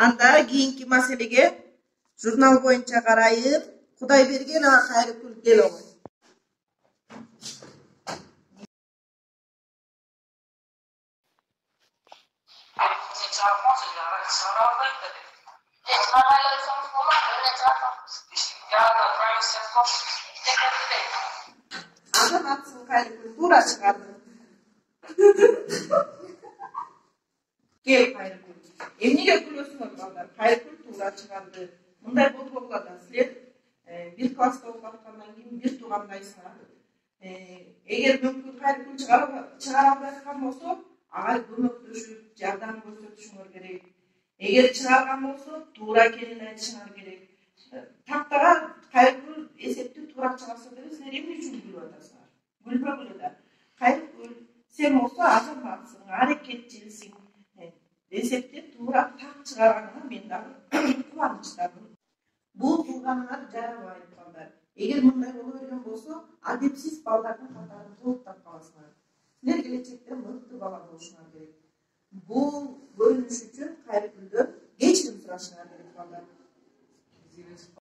Анда кийинки маселеге журнал боюнча карайын. Кудайберген ага Кайрыкүл кел огой. Азан атсын Кайрыкүл туура чыгарды. Кел Кайрыкүл. Эмнеге күлөсүңөр балдар? Кайрыкүл туура чыгарды. Мындай болбогула да силер бир класста окуп аткандан кийин бир туугандайсыңар. Эгер мүмкүн Кайрыкүл чыгара албай аткан болсо, ага көмөктөшүп, жардам көрсөтүшүңөр керек. Эгер чыгарган болсо, туура экенин айтышыңар керек. Тактага Кайрыкүл эсепти туура чыгарса деле силер эмне үчүн күлүп атасыңар? Күлбөгүлө да. Кайрыкүл сен болсо азаматсың, аракетчилсиң. Эсепти туура так чыгарганыңа мен дагы кубанычтамын. Бул кылганыңар жарабайт балдар. Эгер мындай боло берген болсо, адепсиз балдардын катарын толуктап каласыңар. Силер келечекте мыкты бала болушуңар керек. Бул көрүнүш үчүн Кайрыкүлдөн кечирим сурашыңар керек балдар.